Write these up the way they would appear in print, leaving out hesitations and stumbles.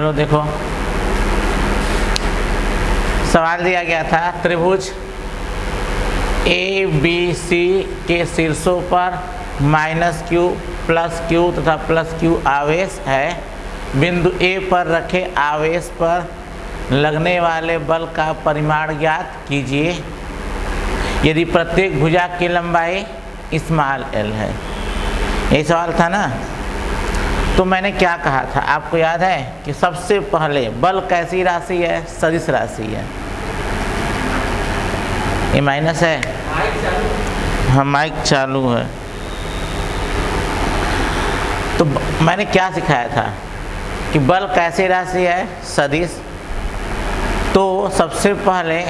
चलो देखो, सवाल दिया गया था त्रिभुज ए बी सी के शीर्षों पर -q +q तथा +q आवेश है। बिंदु ए पर रखे आवेश पर लगने वाले बल का परिमाण ज्ञात कीजिए यदि प्रत्येक भुजा की लंबाई l है। यही सवाल था ना। तो मैंने क्या कहा था आपको याद है कि सबसे पहले बल कैसी राशि है? सदिश राशि है। ये माइनस है, हाँ माइक चालू है। तो मैंने क्या सिखाया था कि बल कैसी राशि है? सदिश। तो सबसे पहले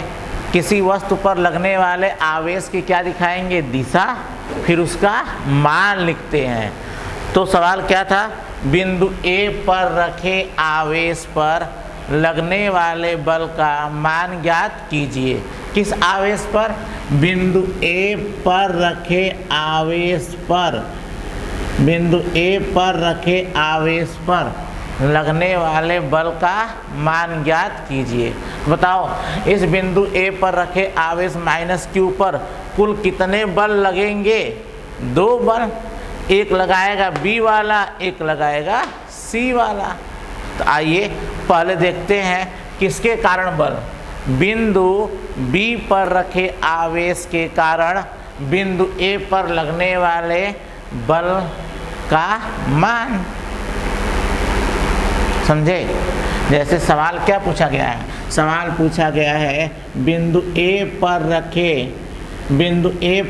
किसी वस्तु पर लगने वाले आवेश की क्या दिखाएंगे? दिशा, फिर उसका मान लिखते हैं। तो सवाल क्या था? बिंदु ए पर रखे आवेश पर लगने वाले बल का मान ज्ञात कीजिए। किस आवेश पर? बिंदु ए पर रखे आवेश पर, बिंदु ए पर रखे आवेश पर लगने वाले बल का मान ज्ञात कीजिए। बताओ, इस बिंदु ए पर रखे आवेश -q पर कुल कितने बल लगेंगे? 2 बल। एक लगाएगा बी वाला, एक लगाएगा सी वाला। तो आइए पहले देखते हैं किसके कारण बल। बिंदु बी पर रखे आवेश के कारण बिंदु ए पर लगने वाले बल का मान। समझे? जैसे सवाल क्या पूछा गया है? सवाल पूछा गया है बिंदु ए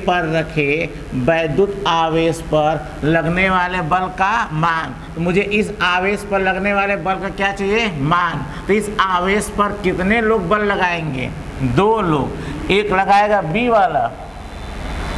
पर रखे वैद्युत आवेश पर लगने वाले बल का मान। तो मुझे इस आवेश पर लगने वाले बल का क्या चाहिए? मान। तो इस आवेश पर कितने लोग बल लगाएंगे? 2 लोग। एक लगाएगा बी वाला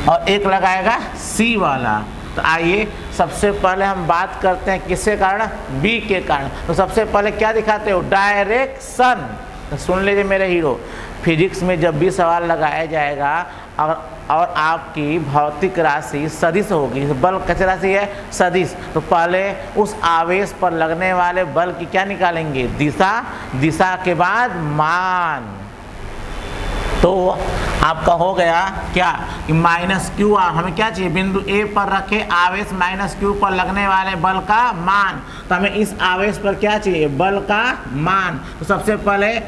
और एक लगाएगा सी वाला। तो आइए सबसे पहले हम बात करते हैं किसके कारण? बी के कारण। तो सबसे पहले क्या दिखाते हो? डायरेक्शन। तो सुन लीजिए मेरे हीरो, फिजिक्स में जब भी सवाल लगाया जाएगा और आपकी भौतिक राशि सदिश होगी, बल कैसे राशि है? सदिश। तो पहले उस आवेश पर लगने वाले बल की क्या निकालेंगे? दिशा। दिशा के बाद मान। तो आपका हो गया क्या कि -q। हमें क्या चाहिए? बिंदु ए पर रखे आवेश -q पर लगने वाले बल का मान। तो हमें इस आवेश पर क्या चाहिए? बल का मान। तो सबसे पहले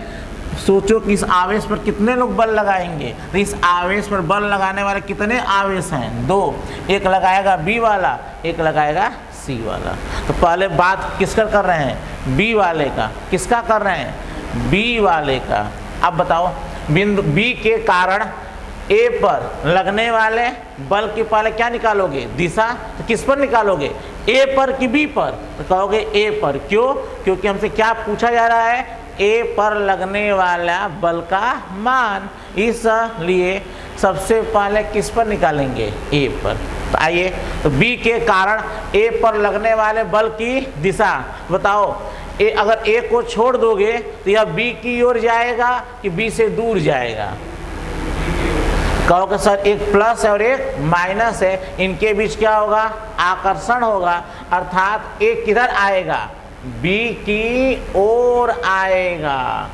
सोचो कि इस आवेश पर कितने लोग बल लगाएंगे। तो इस आवेश पर बल लगाने वाले कितने आवेश हैं? 2। एक लगाएगा बी वाला, एक लगाएगा सी वाला। तो पहले बात किसका कर रहे हैं? बी वाले का। किसका कर रहे हैं? बी वाले का। अब बताओ, बिंदु बी के कारण ए पर लगने वाले बल की पहले क्या निकालोगे? दिशा। तो किस पर निकालोगे? ए पर कि बी पर? तो कहोगे ए पर। क्यों? क्योंकि हमसे क्या पूछा जा रहा है? ए पर लगने वाला बल का मान। इसलिए सबसे पहले किस पर निकालेंगे? ए पर। तो आइए, तो बी के कारण ए पर लगने वाले बल की दिशा बताओ। अगर ए को छोड़ दोगे तो यह बी की ओर जाएगा कि बी से दूर जाएगा? कहोगे सर एक प्लस है और एक माइनस है, इनके बीच क्या होगा? आकर्षण होगा। अर्थात ए किधर आएगा? बी की ओर आएगा।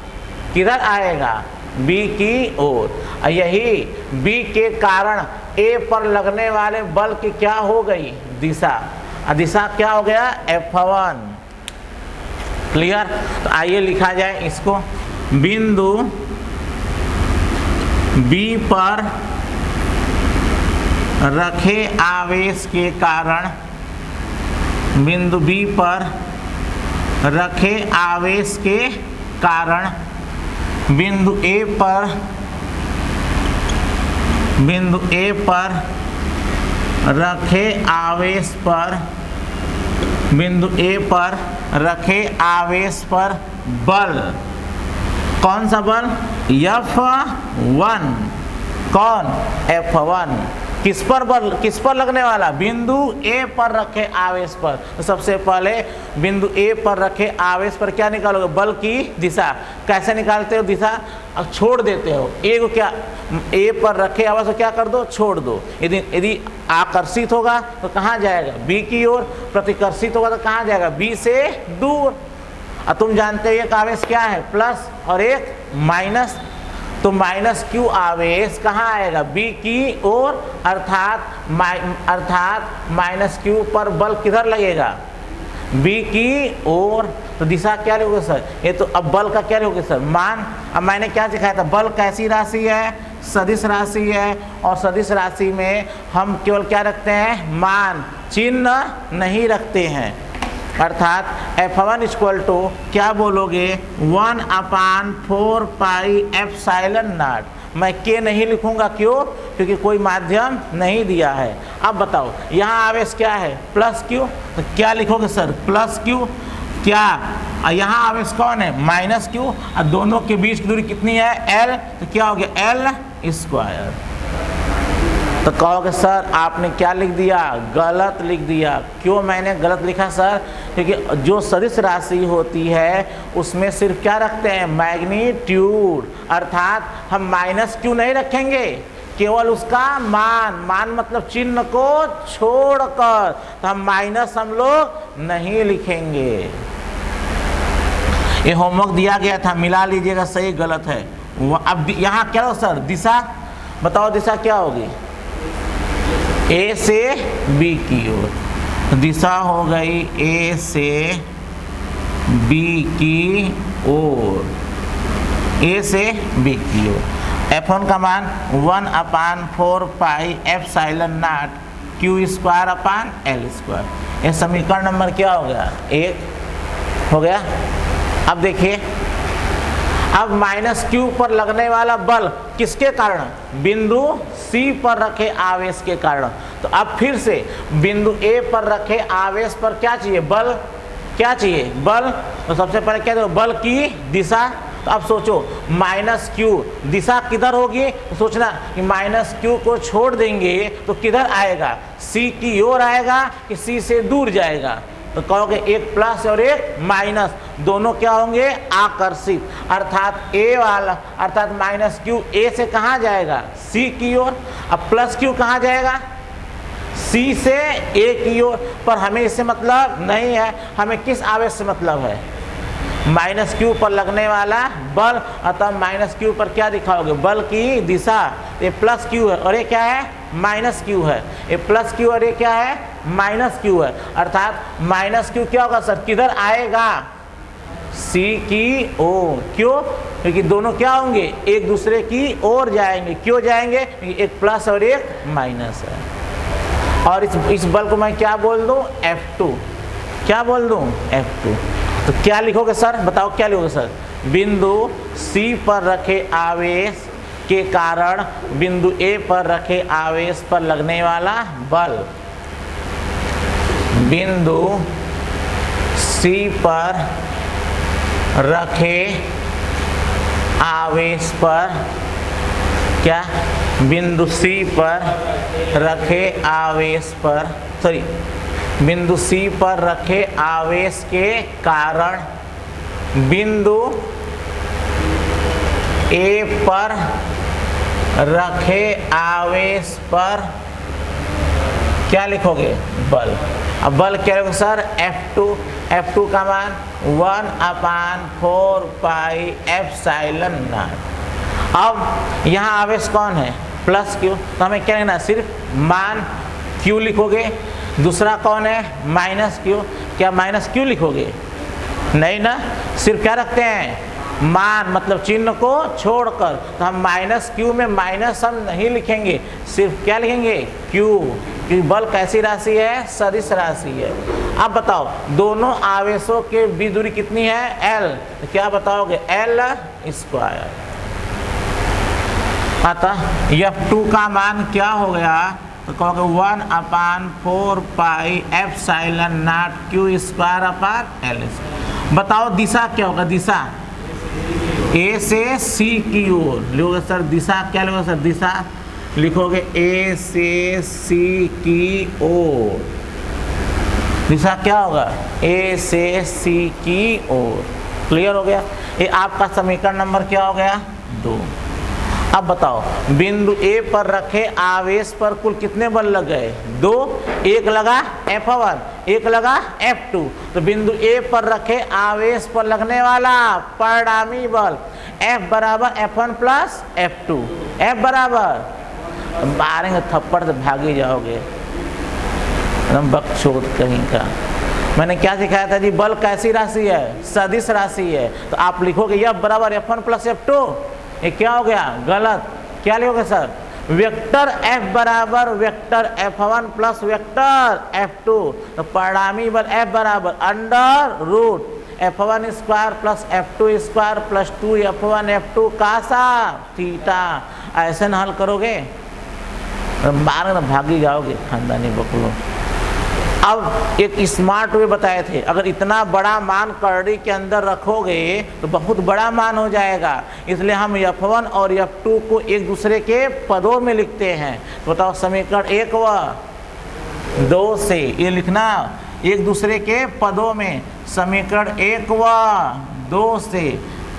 किधर आएगा? बी की ओर। यही बी के कारण ए पर लगने वाले बल की क्या हो गई? दिशा। दिशा क्या हो गया? F1। क्लियर? तो आइए लिखा जाए इसको। बिंदु बी पर रखे आवेश के कारण, बिंदु बी पर रखे आवेश के कारण बिंदु ए पर रखे आवेश पर बिंदु ए पर रखे आवेश पर बल। कौन सा बल? F1। कौन? F1। किस पर बल? किस पर लगने वाला? बिंदु ए पर रखे आवेश पर। तो सबसे पहले बिंदु ए पर रखे आवेश पर क्या निकालोगे? बल की दिशा। कैसे निकालते हो दिशा? अब छोड़ देते हो ए को। क्या? ए पर रखे आवेश को क्या कर दो? छोड़ दो। यदि आकर्षित होगा तो कहाँ जाएगा? बी की ओर। प्रतिकर्षित होगा तो कहाँ जाएगा? बी से दूर। और तुम जानते हो एक आवेश क्या है, प्लस और एक माइनस। तो माइनस क्यू आवेश कहाँ आएगा, बी की ओर, अर्थात माइनस क्यू पर बल किधर लगेगा, बी की ओर। तो दिशा क्या लिखोगे सर, ये तो अब बल का क्या लिखोगे सर, मान। अब मैंने क्या सिखाया था, बल कैसी राशि है, सदिश राशि है, और सदिश राशि में हम केवल क्या रखते हैं, मान, चिन्ह नहीं रखते हैं। अर्थात F1 इक्वल टू क्या बोलोगे, 1/4 पाई एप्सिलॉन नॉट। मैं के नहीं लिखूंगा, क्यों, क्योंकि कोई माध्यम नहीं दिया है। अब बताओ यहाँ आवेश क्या है, प्लस क्यू, तो क्या लिखोगे सर, प्लस क्यू। क्या यहाँ आवेश कौन है, माइनस क्यू, और दोनों के बीच की दूरी कितनी है, एल, तो क्या हो गया एल स्क्वायर। तो कहोगे सर आपने क्या लिख दिया, गलत लिख दिया। क्यों मैंने गलत लिखा सर, क्योंकि जो सदिश राशि होती है उसमें सिर्फ क्या रखते हैं, मैग्नीट्यूड, अर्थात हम माइनस क्यू नहीं रखेंगे, केवल उसका मान मतलब चिन्ह को छोड़कर, तो हम माइनस हम लोग नहीं लिखेंगे। ये होमवर्क दिया गया था, मिला लीजिएगा, सही गलत है। अब यहाँ क्या हो सर, दिशा बताओ, दिशा क्या होगी, ए से बी की ओर। दिशा हो गई ए से बी की ओर, ए से बी की ओर। F1 का मान 1/4 pi epsilon not Q square upon L square. ये समीकरण नंबर क्या हो गया, 1 हो गया। अब देखिए, अब माइनस क्यू पर लगने वाला बल किसके कारण, बिंदु सी पर रखे आवेश के कारण। तो अब फिर से बिंदु ए पर रखे आवेश पर क्या चाहिए, बल, क्या चाहिए, बल। तो सबसे पहले क्या दो, बल की दिशा। तो अब सोचो माइनस क्यू, दिशा किधर होगी, तो सोचना कि माइनस क्यू को छोड़ देंगे तो किधर आएगा, सी की ओर आएगा कि सी से दूर जाएगा। तो कहोगे एक प्लस और एक माइनस, दोनों क्या होंगे, आकर्षित, अर्थात ए वाला, अर्थात माइनस क्यू ए से कहाँ जाएगा, सी की ओर। अब प्लस क्यू कहाँ जाएगा, सी से ए की ओर। पर हमें इससे मतलब नहीं है, हमें किस आवेश से मतलब है, माइनस क्यू पर लगने वाला बल। अतः माइनस क्यू पर क्या दिखाओगे, बल की दिशा। ये प्लस क्यू है और ये क्या है, माइनस क्यू है। ये प्लस क्यू और ये क्या है, माइनस क्यू है। अर्थात माइनस क्यू क्या होगा सर, किधर आएगा, सी की ओर। क्यों, क्योंकि दोनों क्या होंगे, एक दूसरे की ओर जाएंगे। क्यों जाएंगे, क्योंकि एक प्लस और एक माइनस है। और इस बल को मैं क्या बोल दूं, F2। क्या बोल दूं, F2। तो क्या लिखोगे सर, बताओ क्या लिखोगे सर, बिंदु सी पर रखे आवेश के कारण बिंदु ए पर रखे आवेश पर लगने वाला बल, बिंदु सी पर रखे आवेश पर, क्या, बिंदु सी पर रखे आवेश पर, सॉरी, बिंदु सी पर रखे आवेश के कारण बिंदु ए पर रखे आवेश पर क्या लिखोगे, बल। अब बल क्या लिखोगे सर, F2। F2 का मान 1/4 पाई एप्सिलॉन नॉट। अब यहाँ आवेश कौन है, प्लस क्यू, तो हमें क्या लिखना, सिर्फ मान क्यू लिखोगे। दूसरा कौन है, माइनस क्यू। क्या माइनस क्यू लिखोगे, नहीं ना, सिर्फ क्या रखते हैं, मान मतलब चिन्ह को छोड़कर। तो हम माइनस क्यू में माइनस हम नहीं लिखेंगे, सिर्फ क्या लिखेंगे, क्यू, क्योंकि बल कैसी राशि है, सदिश राशि है। अब बताओ दोनों आवेशों के बीच दूरी कितनी है, एल। तो क्या बताओगे, एल स्क्वायर। अतः F2 का मान क्या हो गया, तो कहोगे 1/4 pi epsilon not Q square upon L. बताओ दिशा क्या होगा, दिशा ए से सी की ओर लिखोगे सर। दिशा क्या लिखोगे सर, दिशा लिखोगे ए से सी की ओर। दिशा क्या होगा, ए से सी की ओर। क्लियर हो गया, ये आपका समीकरण नंबर क्या हो गया, 2। अब बताओ बिंदु ए पर रखे आवेश पर कुल कितने बल लग गए, 2। एक लगा F1, एक लगा F2, तो बिंदु A पर रखे आवेश पर लगने वाला परिणामी बल F बराबर F1 प्लस F2। F बराबर, मारेंगे थप्पड़ तो भाग ही जाओगे, एकदम बकचोद कहीं का। मैंने क्या सिखाया था जी, बल कैसी राशि है, सदिश राशि है। तो आप लिखोगे F बराबर F1 प्लस F2, ये क्या हो गया, गलत। क्या लिखोगे सर, वेक्टर F बराबर vector F1 plus vector F2। तो परिणामी बल F बराबर under root F1 square plus F2 square plus 2 F1 F2 का सा थीटा। ऐसे न हल करोगे मार भागी जाओगे खानदानी बकलो। अब एक स्मार्ट वे बताए थे, अगर इतना बड़ा मान करड़ी के अंदर रखोगे तो बहुत बड़ा मान हो जाएगा, इसलिए हम F1 और F2 को एक दूसरे के पदों में लिखते हैं। तो बताओ समीकरण 1 व 2 से ये लिखना एक दूसरे के पदों में, समीकरण 1 व 2 से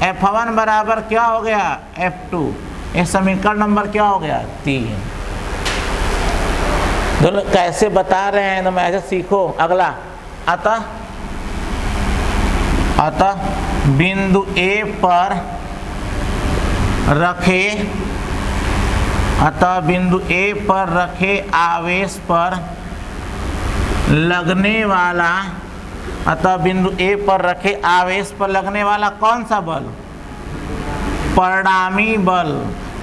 F1 बराबर क्या हो गया F2, ये समीकरण नंबर क्या हो गया 3। दोनों कैसे बता रहे हैं तो मैं ऐसे सीखो। अगला अतः बिंदु A पर रखे आवेश पर लगने वाला, अतः बिंदु A पर रखे आवेश पर लगने वाला कौन सा बल, परिणामी बल।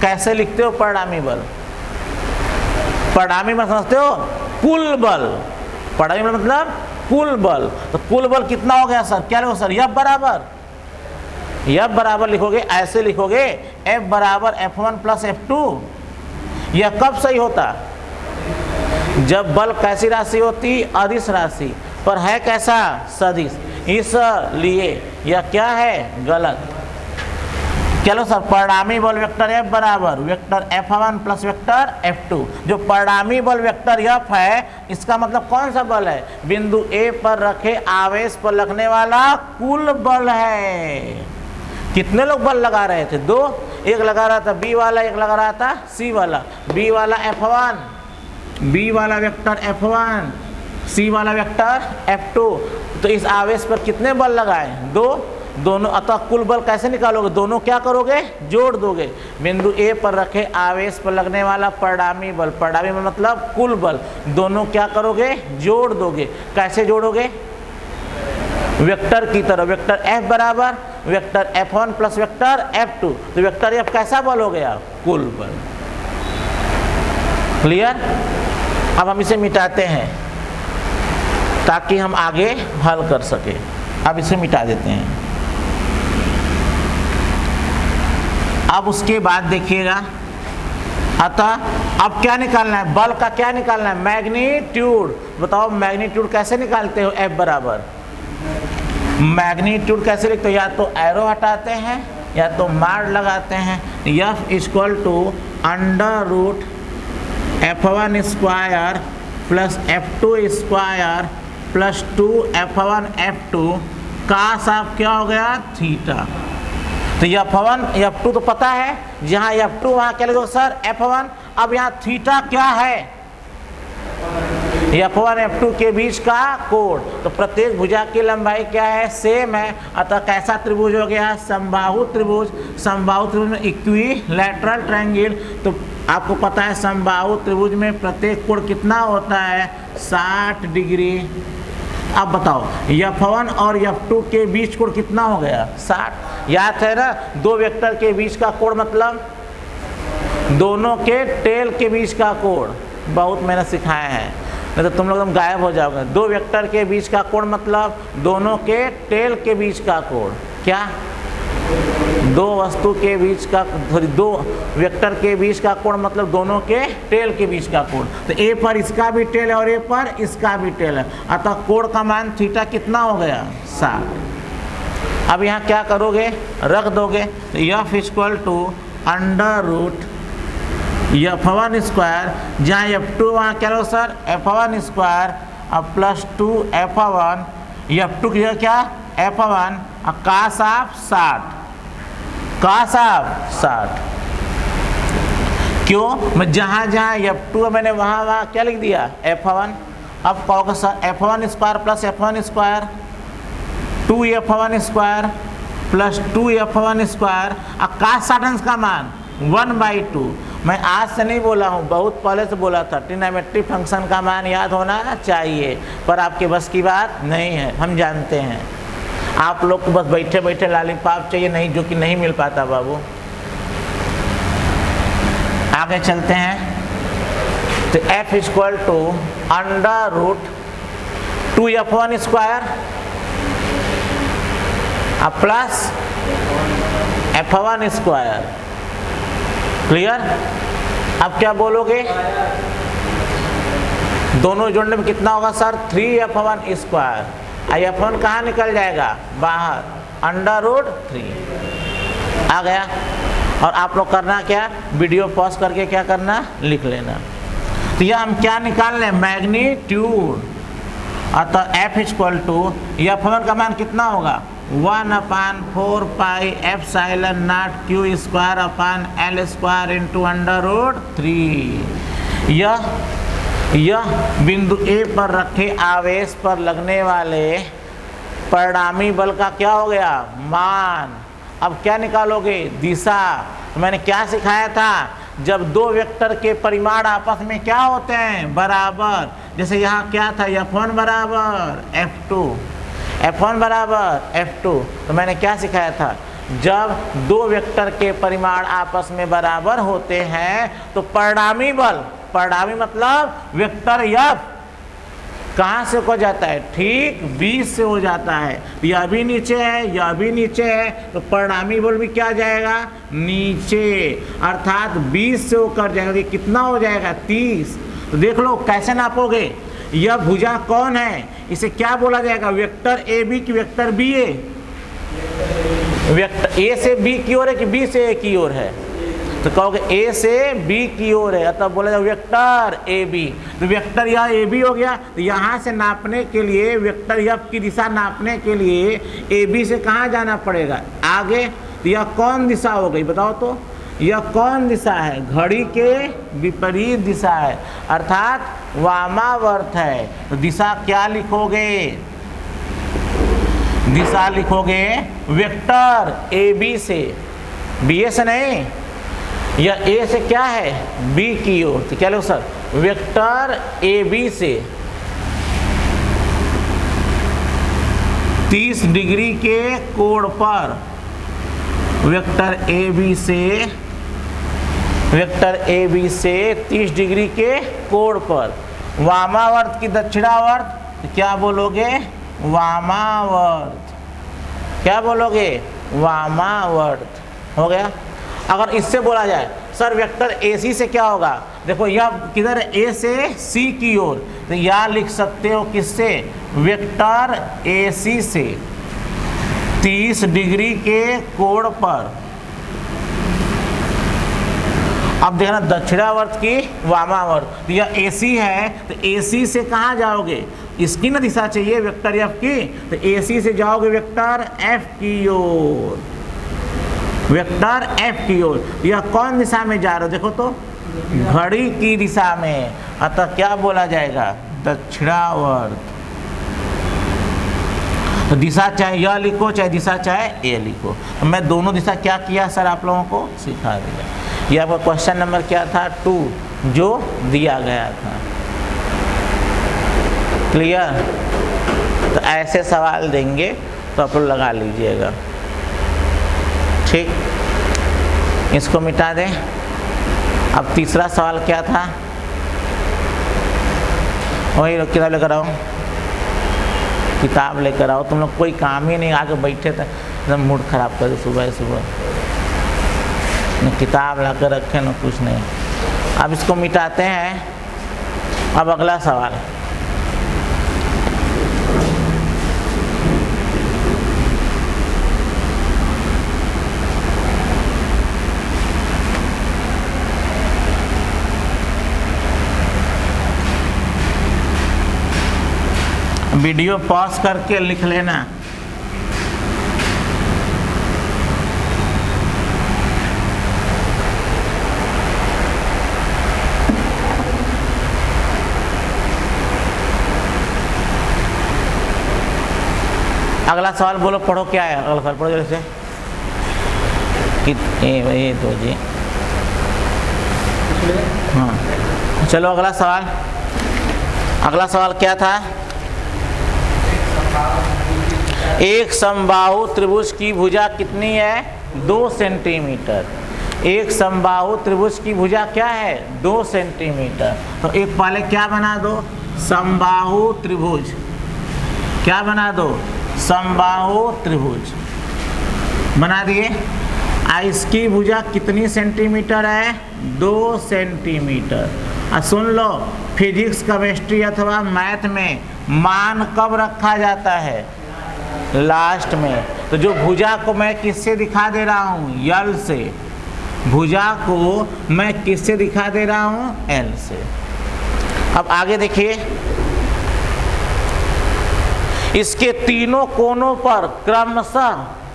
कैसे लिखते हो परिणामी बल, परिणामी बल समझते हो, कुल बल। परिणामी बल मतलब कुल बल। तो कुल बल कितना हो गया सर, क्या लिखो सर, F बराबर लिखोगे, ऐसे लिखोगे F बराबर F1 प्लस F2। यह कब सही होता, जब बल कैसी राशि होती, अदिश राशि, पर है कैसा, सदिश, इसलिए यह क्या है, गलत। चलो सर, परिणामी बल वेक्टर F बराबर vector F1 plus vector F2। जो परिणामी बल वेक्टर F है, इसका मतलब कौन सा बल है, बिंदु A पर रखे आवेश पर लगने वाला कुल बल है। कितने लोग बल लगा रहे थे, 2, एक लगा रहा था B वाला, एक लगा रहा था C वाला। B वाला F1, B वाला वेक्टर F1, C वाला वेक्टर F2। तो इस आवेश पर कितने बल लगाए, 2, दोनों। अतः कुल बल कैसे निकालोगे, दोनों क्या करोगे, जोड़ दोगे। बिंदु A पर रखे आवेश पर लगने वाला परिणामी बल, परिणामी बल मतलब कुल बल, दोनों क्या करोगे, जोड़ दोगे। कैसे जोड़ोगे, वेक्टर की तरह, वेक्टर F बराबर vector F1 plus vector F2। तो वेक्टर F कैसा बल हो गया, कुल बल। क्लियर। अब हम इसे मिटाते हैं ताकि हम आगे हल कर सके। अब इसे मिटा देते हैं। अब उसके बाद देखिएगा, अतः अब क्या निकालना है, बल का क्या निकालना है, मैग्नीट्यूड। बताओ मैग्नीट्यूड कैसे निकालते हो, F बराबर मैग्नीट्यूड कैसे लिखते हो, या तो एरो हटाते हैं या तो मार लगाते हैं। F equal to under root F1 square plus F2 square plus 2 F1 F2 का साफ क्या हो गया, थीटा। तो F1 F2 तो पता है, जहाँ F2 वहाँ क्या लिखो सर, F1। अब यहाँ थीटा क्या है, F1 F2 के बीच का कोण। तो प्रत्येक भुजा की लंबाई क्या है, सेम है। अतः कैसा त्रिभुज हो गया, समबाहु त्रिभुज। समबाहु त्रिभुज में इक्विलैटरल ट्रायंगल। तो आपको पता है समबाहु त्रिभुज में प्रत्येक कोण कितना होता है, 60 डिग्री। अब बताओ F1 और F2 के बीच कोण कितना हो गया, 60। याद है ना, दो वेक्टर के बीच का कोण मतलब दोनों के टेल के बीच का कोण। बहुत मैंने सिखाया है, नहीं तो तुम लोग एकदम गायब हो जाओगे। दो वेक्टर के बीच का कोण मतलब दोनों के टेल के बीच का कोण। क्या, दो वस्तु के बीच का, दो वेक्टर के बीच का कोण मतलब दोनों के टेल के बीच का कोण। तो ए पर इसका भी टेल है और ए पर इसका भी टेल है, अतः कोण का मान थीटा कितना हो गया, 60। अब यहाँ क्या करोगे, रख दोगे। तो F equal to under root F1 square, जहाँ F2 वहाँ क्या लो सर, F1 स्क्वायर अब प्लस 2 F1, F2 की जगह क्या, F1 का साफ 60, का साफ 60। क्यों, मैं जहाँ जहाँ F2 मैंने वहाँ क्या लिख दिया, F1, अब कहोगे sir f1 square plus f1 square 2f1 square plus 2f1 square. अब कास्ट सर्टेंस का मान 1/2। मैं आज से नहीं बोला हूँ, बहुत पहले से बोला था, ट्रिग्नोमेट्री फंक्शन का मान याद होना चाहिए, पर आपके बस की बात नहीं है, हम जानते हैं। आप लोग को बस बैठे बैठे लॉलीपॉप चाहिए, नहीं, जो कि नहीं मिल पाता बाबू। आगे चलते हैं, तो f equal to under root 2f1 square plus f1 square. Clear? अब क्या बोलोगे, दोनों जोड़ने में कितना होगा सर, 3f1 स्क्वायर। f1 कहाँ निकल जाएगा, बाहर, अंडर रूट 3 आ गया। और आप लोग करना क्या, वीडियो पॉज करके क्या करना, लिख लेना। तो यह हम क्या निकाल लें, मैग्नीट्यूड। अतः f इक्वल टू f1 का मान कितना होगा, 1/4 pi epsilon naught q square upon l square into under root 3। यह बिंदु A पर रखे आवेश पर लगने वाले परिणामी बल का क्या हो गया, मान। अब क्या निकालोगे, दिशा। तो मैंने क्या सिखाया था, जब दो वेक्टर के परिमाण आपस में क्या होते हैं, बराबर। जैसे यहाँ क्या था, f1 बराबर f1 बराबर f2। तो मैंने क्या सिखाया था, जब दो वेक्टर के परिमाण आपस में बराबर होते हैं तो परिणामी बल, परिणामी मतलब वेक्टर f कहाँ से हो जाता है, ठीक 20 से हो जाता है। यह भी नीचे है, यह भी नीचे है, तो परिणामी बल भी क्या जाएगा, नीचे, अर्थात 20 से होकर जाएगा। ये कितना हो जाएगा, 30। तो देख लो कैसे नापोगे, यह भुजा कौन है, इसे क्या बोला जाएगा, वेक्टर ए बी की vector B A. Vector A से बी की ओर है कि बी से ए की ओर है, तो कहोगे ए से बी की ओर है, तब बोला जाए वेक्टर ए बी। तो वेक्टर यह ए बी हो गया। तो यहाँ से नापने के लिए, वेक्टर एफ की दिशा नापने के लिए ए बी से कहाँ जाना पड़ेगा, आगे। तो यह कौन दिशा हो गई बताओ तो, यह कौन दिशा है, घड़ी के विपरीत दिशा है, अर्थात वामावर्त है। तो दिशा क्या लिखोगे, दिशा लिखोगे वेक्टर ए बी से, बी ए से नहीं, यह ए से क्या है, बी की ओर। तो क्या लो सर, वेक्टर ए बी से 30 डिग्री के कोण पर, वेक्टर ए बी से, वेक्टर ए बी से 30 डिग्री के कोण पर, वामावर्त की दक्षिणावर्त। तो क्या बोलोगे, वामावर्त। क्या बोलोगे, वामावर्त। हो गया। अगर इससे बोला जाए सर वेक्टर ए सी से क्या होगा, देखो यह किधर है, ए से सी की ओर, तो यह लिख सकते हो किससे, वेक्टर ए सी से 30 डिग्री के कोण पर। अब देखना दक्षिणावर्त की वामावर्त, तो यह ए सी है, तो ए सी से कहाँ जाओगे, इसकी ना दिशा चाहिए वेक्टर एफ की, तो ए सी से जाओगे वेक्टर एफ की ओर, वेक्टर एफ की ओर। यह कौन दिशा में जा रहे हो, देखो तो घड़ी की दिशा में, अतः क्या बोला जाएगा, दक्षिणावर्त। तो दिशा चाहे यह लिखो चाहे दिशा चाहे ए लिखो। तो मैं दोनों दिशा क्या किया सर, आप लोगों को सिखा दिया। यह आपका क्वेश्चन नंबर क्या था, 2 जो दिया गया था। क्लियर? तो ऐसे सवाल देंगे तो आप लोग लगा लीजिएगा, ठीक। इसको मिटा दें। अब तीसरा सवाल क्या था, वही लोग किताब लेकर आओ, किताब लेकर आओ। तुम लोग कोई काम ही नहीं, आके बैठे थे, एकदम मूड खराब कर दे सुबह सुबह, न किताब ला कर रखे न कुछ नहीं। अब इसको मिटाते हैं। अब अगला सवाल, वीडियो पॉज करके लिख लेना। अगला सवाल बोलो, पढ़ो क्या है अगला सवाल, पढ़ो जल्दी से। ये दो जी, हाँ चलो अगला सवाल। अगला सवाल क्या था? एक समबाहु त्रिभुज की भुजा कितनी है? 2 सेंटीमीटर। एक समबाहु त्रिभुज की भुजा क्या है? 2 सेंटीमीटर। तो एक पहले क्या बना दो? समबाहु त्रिभुज। क्या बना दो? समबाहु त्रिभुज बना दिए। इसकी भुजा कितनी सेंटीमीटर है? 2 सेंटीमीटर। सुन लो, फिजिक्स, केमिस्ट्री अथवा मैथ में मान कब रखा जाता है? लास्ट में। तो जो भुजा को मैं किससे दिखा दे रहा हूँ? यल से। भुजा को मैं किससे दिखा दे रहा हूँ? एल से। अब आगे देखिए, इसके तीनों कोनों पर क्रमशः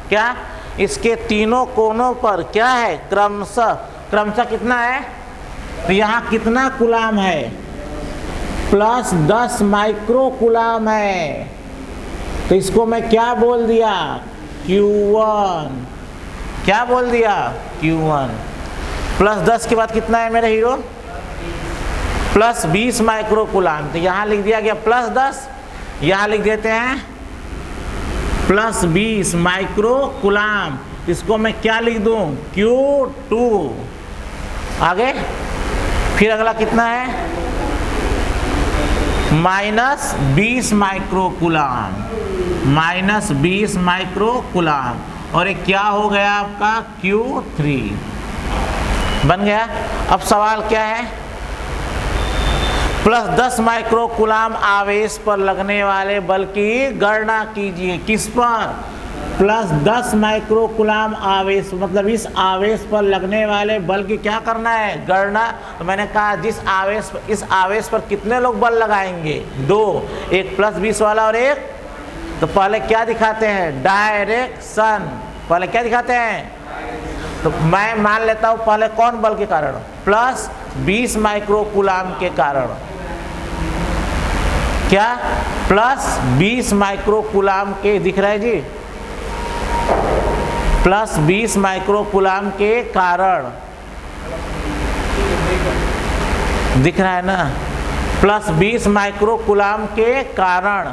क्या? इसके तीनों कोनों पर क्या है? क्रमशः। क्रमशः कितना है? तो यहाँ कितना कूलाम है? +10 माइक्रो कूलाम है। तो इसको मैं क्या बोल दिया? Q1। क्या बोल दिया? Q1। +10 के बाद कितना है मेरे हीरो? +20 micro coulomb. तो यहाँ लिख दिया गया +10, यहाँ लिख देते हैं +20 माइक्रो कूलाम। इसको मैं क्या लिख दूं? Q2। आगे फिर अगला कितना है? -20 माइक्रो कूलाम। -20 micro coulomb. और ये क्या हो गया आपका? Q3 बन गया। अब सवाल क्या है? +10 माइक्रो कूलाम आवेश पर लगने वाले बल की गणना कीजिए। किस पर? +10 माइक्रो कूलाम आवेश, मतलब इस आवेश पर लगने वाले बल की क्या करना है? गणना। तो मैंने कहा इस आवेश पर कितने लोग बल लगाएंगे? 2, एक +20 वाला और एक। तो पहले क्या दिखाते हैं? डायरेक्शन। पहले क्या दिखाते हैं? तो मैं मान लेता हूं पहले कौन बल के कारण? +20 माइक्रो कूलाम के कारण। क्या? +20 माइक्रो कूलाम के दिख रहा है जी? +20 माइक्रो कूलाम के कारण दिख रहा है ना? +20 माइक्रो कूलाम के कारण